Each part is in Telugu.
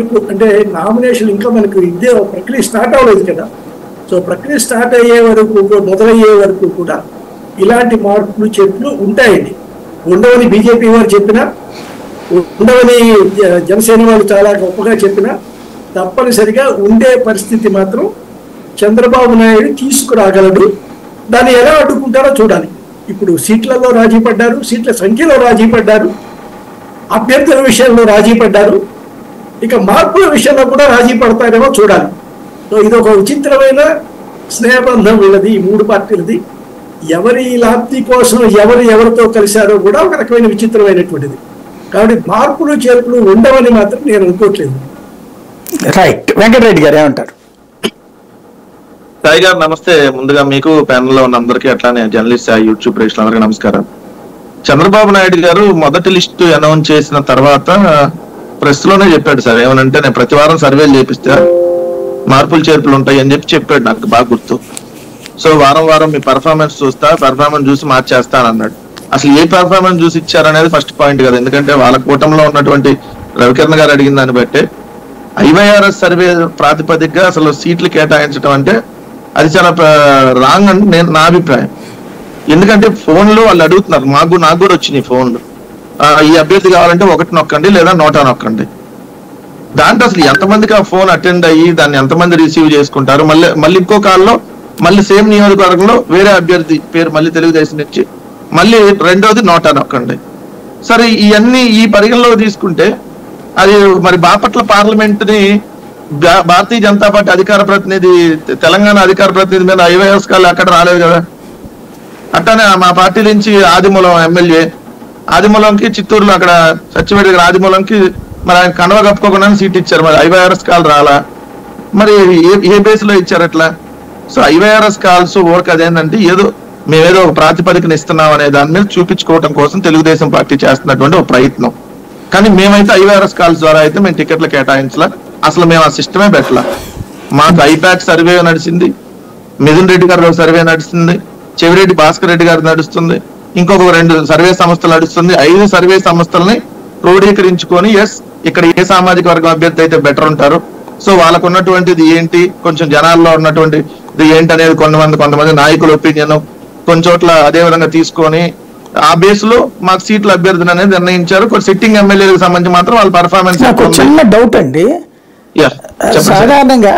అంటే నామినేషన్ ఇంకా మనకు ఇదే ప్రక్రియ స్టార్ట్ అవ్వలేదు కదా. సో ప్రక్రియ స్టార్ట్ అయ్యే వరకు మొదలయ్యే వరకు కూడా ఇలాంటి మార్పులు చేర్పులు ఉంటాయండి. ఉండవని బీజేపీ వారు చెప్పినా, ఉండవని జనసేన వాళ్ళు చాలా గొప్పగా చెప్పినా తప్పనిసరిగా ఉండే పరిస్థితి మాత్రం చంద్రబాబు నాయుడు తీసుకురాగలడు. దాన్ని ఎలా అడ్డుకుంటారో చూడాలి. ఇప్పుడు సీట్లలో రాజీ పడ్డారు, సీట్ల సంఖ్యలో రాజీ పడ్డారు, అభ్యర్థుల విషయంలో రాజీ పడ్డారు, ఇక మార్పుల విషయంలో కూడా రాజీ పడతారేమో చూడాలి. సో ఇది ఒక విచిత్రమైన స్నేహబంధం ఉన్నది ఈ మూడు పార్టీలది. ఎవరి లాప్తి కోసం ఎవరితో కలిశారో కూడా ఒక రకమైన విచిత్రమైనటువంటిది. కాబట్టి మార్పులు చేర్పులు ఉండవని మాత్రం నేను అనుకోవట్లేదు. రైట్. వెంకటరెడ్డి గారు ఏమంటారు? సాయి గారు నమస్తే. ముందుగా మీకు ప్యానెల్లో ఉన్న అందరికీ, అట్లానే జర్నలిస్ట్ యూట్యూబ్ ప్రేక్షకులందరికీ నమస్కారం. చంద్రబాబు నాయుడు గారు మొదటి లిస్టు అనౌన్స్ చేసిన తర్వాత ప్రెస్ లోనే చెప్పాడు సార్, ఏమనంటే నేను ప్రతి వారం సర్వేలు చేపిస్తా, మార్పులు చేర్పులు ఉంటాయి అని చెప్పాడు. నాకు బాగా గుర్తు. సో వారం మీ పెర్ఫార్మెన్స్ చూస్తా, పెర్ఫార్మెన్స్ చూసి మార్చేస్తాను అన్నాడు. అసలు ఏ పెర్ఫార్మెన్స్ చూసి ఇచ్చారనేది ఫస్ట్ పాయింట్ కదా. ఎందుకంటే వాళ్ళ కూటమిలో ఉన్నటువంటి రవికిరణ్ గారు అడిగిన దాన్ని బట్టి IYRS సర్వే ప్రాతిపదికగా అసలు సీట్లు కేటాయించడం అంటే అది చాలా రాంగ్ అని నా అభిప్రాయం. ఎందుకంటే ఫోన్లో వాళ్ళు అడుగుతున్నారు, నాకు కూడా వచ్చినాయి ఫోన్లు, ఈ అభ్యర్థి కావాలంటే 1 నొక్కండి లేదా 100 నొక్కండి. దాంట్లో అసలు ఎంతమందికి ఆ ఫోన్ అటెండ్ అయ్యి దాన్ని ఎంతమంది రిసీవ్ చేసుకుంటారు, మళ్ళీ ఇంకో కాల్లో మళ్ళీ సేమ్ నియోజకవర్గంలో వేరే అభ్యర్థి పేరు మళ్ళీ తెలుగుదేశం నుంచి మళ్ళీ రెండోది 100 నొక్కండి. సరే ఇవన్నీ ఈ పరిగణలో తీసుకుంటే అది మరి బాపట్ల పార్లమెంట్ ని భారతీయ జనతా పార్టీ అధికార ప్రతినిధి, తెలంగాణ అధికార ప్రతినిధి మీద IYRS కాల్ అక్కడ రాలేదు కదా. అట్లానే మా పార్టీ నుంచి ఆదిమూలం ఎమ్మెల్యే, ఆదిమూలంకి చిత్తూరులో అక్కడ సచ్చివేడి దగ్గర ఆదిమూలంకి మరి ఆయన కండవ కప్పుకోకుండా సీట్ ఇచ్చారు. మరి IYRS కాల్ రాలా, మరి ఏ బేస్ లో ఇచ్చారు అట్లా? సో IYRS కాల్స్ ఓర్క్ అదేంటంటే మేమేదో ఒక ప్రాతిపదికన ఇస్తున్నాం అనే దాని మీద చూపించుకోవడం కోసం తెలుగుదేశం పార్టీ చేస్తున్నటువంటి ఒక ప్రయత్నం. కానీ మేమైతే IYRS కాల్స్ ద్వారా అయితే మేము టికెట్లు కేటాయించలా, అసలు మేము ఆ సిస్టమే పెట్టలా. మాకు ఐపాక్ సర్వే నడిచింది, మిథున్ రెడ్డి గారు సర్వే నడుస్తుంది, చెవిరెడ్డి భాస్కర్ రెడ్డి గారు నడుస్తుంది, ఇంకొక 2 సర్వే సంస్థలు నడుస్తుంది. 5 సర్వే సంస్థలని క్రోడీకరించుకొని ఇక్కడ ఏ సామాజిక వర్గం అభ్యర్థి అయితే బెటర్ ఉంటారు, సో వాళ్ళకు ఉన్నటువంటిది ఏంటి, కొంచెం జనాల్లో ఉన్నటువంటిది ఏంటి అనేది కొంతమంది నాయకుల ఒపీనియన్ కొన్ని చోట్ల అదే విధంగా తీసుకొని ఆ బేస్ లో మాకు సీట్ల అభ్యర్థులు అనేది నిర్ణయించారు. కొన్ని సిట్టింగ్ ఎమ్మెల్యేలకు సంబంధించి మాత్రం వాళ్ళ పర్ఫార్మెన్స్. చిన్న డౌట్ అండి. సాధారణంగా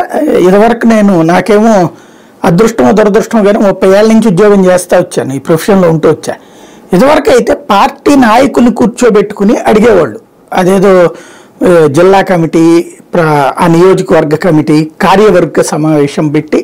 ఇదివరకు నాకేమో అదృష్టమో దురదృష్టమో కానీ 30 ఏళ్ళ నుంచి ఉద్యోగం చేస్తా వచ్చాను, ఈ ప్రొఫెషన్లో ఉంటూ వచ్చా. ఇదివరకు అయితే పార్టీ నాయకులు కూర్చోబెట్టుకుని అడిగేవాళ్ళు, అదేదో జిల్లా కమిటీ, ఆ నియోజకవర్గ కమిటీ, కార్యవర్గ సమావేశం పెట్టి